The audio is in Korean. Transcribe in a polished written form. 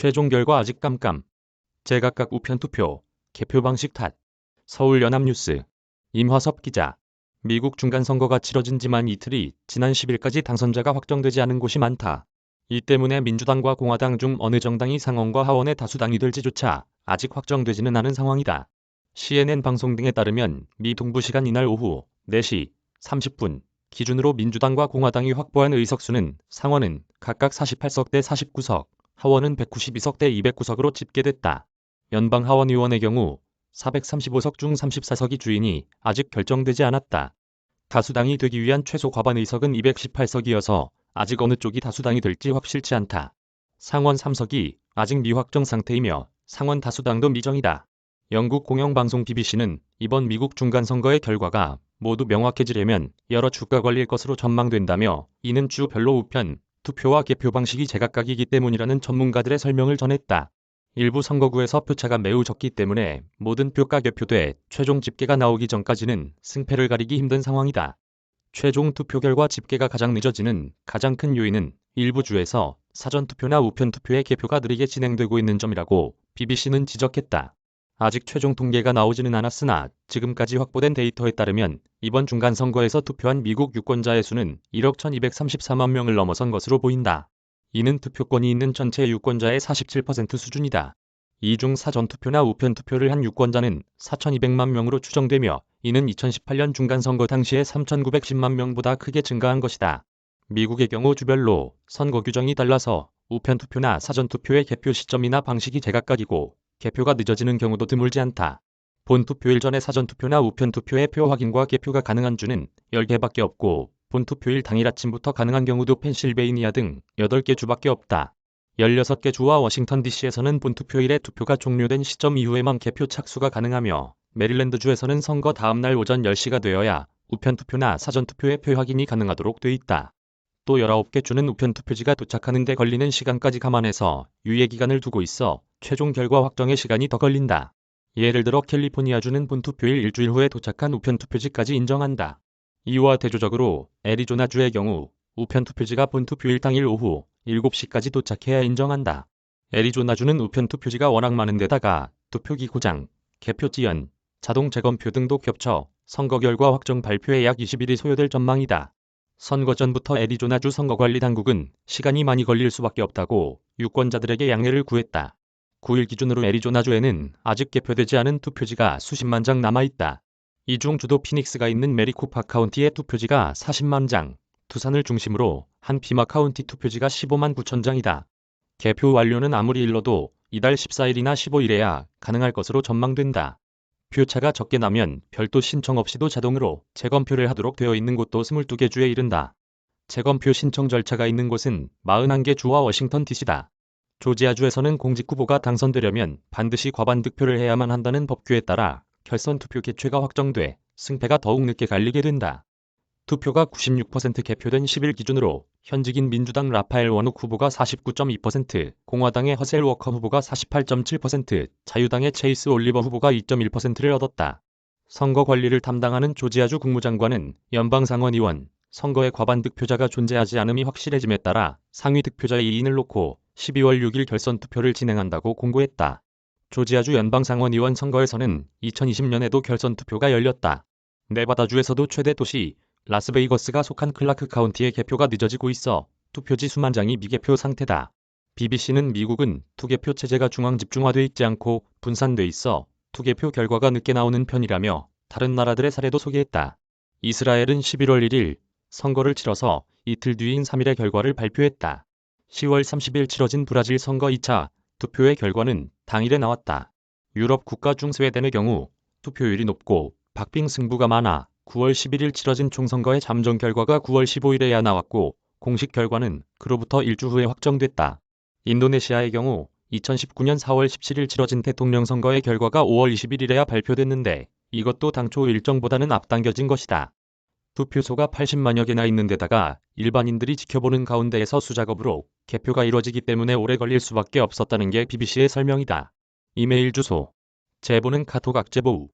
최종 결과 아직 깜깜. 제각각 우편투표, 개표 방식 탓. 서울연합뉴스. 임화섭 기자. 미국 중간선거가 치러진 지만 이틀이 지난 10일까지 당선자가 확정되지 않은 곳이 많다. 이 때문에 민주당과 공화당 중 어느 정당이 상원과 하원의 다수당이 될지조차 아직 확정되지는 않은 상황이다. CNN 방송 등에 따르면 미 동부시간 이날 오후 4시 30분 기준으로 민주당과 공화당이 확보한 의석수는 상원은 각각 48석 대 49석, 하원은 192석 대 209석으로 집계됐다. 연방하원의원의 경우 435석 중 34석이 주이니 아직 결정되지 않았다. 다수당이 되기 위한 최소 과반 의석은 218석이어서 아직 어느 쪽이 다수당이 될지 확실치 않다. 상원 3석이 아직 미확정 상태이며 상원 다수당도 미정이다. 영국 공영방송 BBC는 이번 미국 중간선거의 결과가 모두 명확해지려면 여러 주가 걸릴 것으로 전망된다며 이는 주별로 우편, 투표와 개표 방식이 제각각이기 때문이라는 전문가들의 설명을 전했다. 일부 선거구에서 표차가 매우 적기 때문에 모든 표가 개표돼 최종 집계가 나오기 전까지는 승패를 가리기 힘든 상황이다. 최종 투표 결과 집계가 가장 늦어지는 가장 큰 요인은 일부 주에서 사전투표나 우편투표의 개표가 느리게 진행되고 있는 점이라고 BBC는 지적했다. 아직 최종 통계가 나오지는 않았으나 지금까지 확보된 데이터에 따르면 이번 중간선거에서 투표한 미국 유권자의 수는 1억 1234만 명을 넘어선 것으로 보인다. 이는 투표권이 있는 전체 유권자의 47% 수준이다. 이 중 사전투표나 우편투표를 한 유권자는 4,200만 명으로 추정되며 이는 2018년 중간선거 당시의 3,910만 명보다 크게 증가한 것이다. 미국의 경우 주별로 선거 규정이 달라서 우편투표나 사전투표의 개표 시점이나 방식이 제각각이고 개표가 늦어지는 경우도 드물지 않다. 본투표일 전에 사전투표나 우편투표의 표 확인과 개표가 가능한 주는 10개밖에 없고 본투표일 당일 아침부터 가능한 경우도 펜실베이니아 등 8개 주밖에 없다. 16개 주와 워싱턴 DC에서는 본투표일에 투표가 종료된 시점 이후에만 개표 착수가 가능하며 메릴랜드주에서는 선거 다음날 오전 10시가 되어야 우편투표나 사전투표의 표 확인이 가능하도록 돼 있다. 또 19개 주는 우편투표지가 도착하는 데 걸리는 시간까지 감안해서 유예기간을 두고 있어 최종 결과 확정에 시간이 더 걸린다. 예를 들어 캘리포니아주는 본투표일 일주일 후에 도착한 우편투표지까지 인정한다. 이와 대조적으로 애리조나주의 경우 우편투표지가 본투표일 당일 오후 7시까지 도착해야 인정한다. 애리조나주는 우편투표지가 워낙 많은 데다가 투표기 고장, 개표 지연, 자동 재검표 등도 겹쳐 선거 결과 확정 발표에 약 20일이 소요될 전망이다. 선거 전부터 애리조나주 선거관리당국은 시간이 많이 걸릴 수밖에 없다고 유권자들에게 양해를 구했다. 9일 기준으로 애리조나주에는 아직 개표되지 않은 투표지가 수십만 장 남아있다. 이 중 주도 피닉스가 있는 메리코파 카운티의 투표지가 40만 장, 투산을 중심으로 한 피마 카운티 투표지가 15만 9천 장이다. 개표 완료는 아무리 일러도 이달 14일이나 15일에야 가능할 것으로 전망된다. 표차가 적게 나면 별도 신청 없이도 자동으로 재검표를 하도록 되어 있는 곳도 22개 주에 이른다. 재검표 신청 절차가 있는 곳은 41개 주와 워싱턴 DC다. 조지아주에서는 공직 후보가 당선되려면 반드시 과반 득표를 해야만 한다는 법규에 따라 결선 투표 개최가 확정돼 승패가 더욱 늦게 갈리게 된다. 투표가 96% 개표된 10일 기준으로 현직인 민주당 라파엘 워녹 후보가 49.2%, 공화당의 허셀 워커 후보가 48.7%, 자유당의 체이스 올리버 후보가 2.1%를 얻었다. 선거 관리를 담당하는 조지아주 국무장관은 연방상원의원, 선거에 과반 득표자가 존재하지 않음이 확실해짐에 따라 상위 득표자의 2인을 놓고 12월 6일 결선 투표를 진행한다고 공고했다. 조지아주 연방상원의원 선거에서는 2020년에도 결선 투표가 열렸다. 네바다주에서도 최대 도시 라스베이거스가 속한 클라크 카운티의 개표가 늦어지고 있어 투표지 수만 장이 미개표 상태다. BBC는 미국은 투개표 체제가 중앙 집중화돼 있지 않고 분산돼 있어 투개표 결과가 늦게 나오는 편이라며 다른 나라들의 사례도 소개했다. 이스라엘은 11월 1일 선거를 치러서 이틀 뒤인 3일의 결과를 발표했다. 10월 30일 치러진 브라질 선거 2차 투표의 결과는 당일에 나왔다. 유럽 국가 중 스웨덴의 경우 투표율이 높고 박빙 승부가 많아 9월 11일 치러진 총선거의 잠정 결과가 9월 15일에야 나왔고 공식 결과는 그로부터 일주 후에 확정됐다. 인도네시아의 경우 2019년 4월 17일 치러진 대통령 선거의 결과가 5월 21일에야 발표됐는데 이것도 당초 일정보다는 앞당겨진 것이다. 투표소가 80만여 개나 있는 데다가 일반인들이 지켜보는 가운데에서 수작업으로 개표가 이뤄지기 때문에 오래 걸릴 수밖에 없었다는 게 BBC의 설명이다. 이메일 주소. 제보는 카톡 악제보우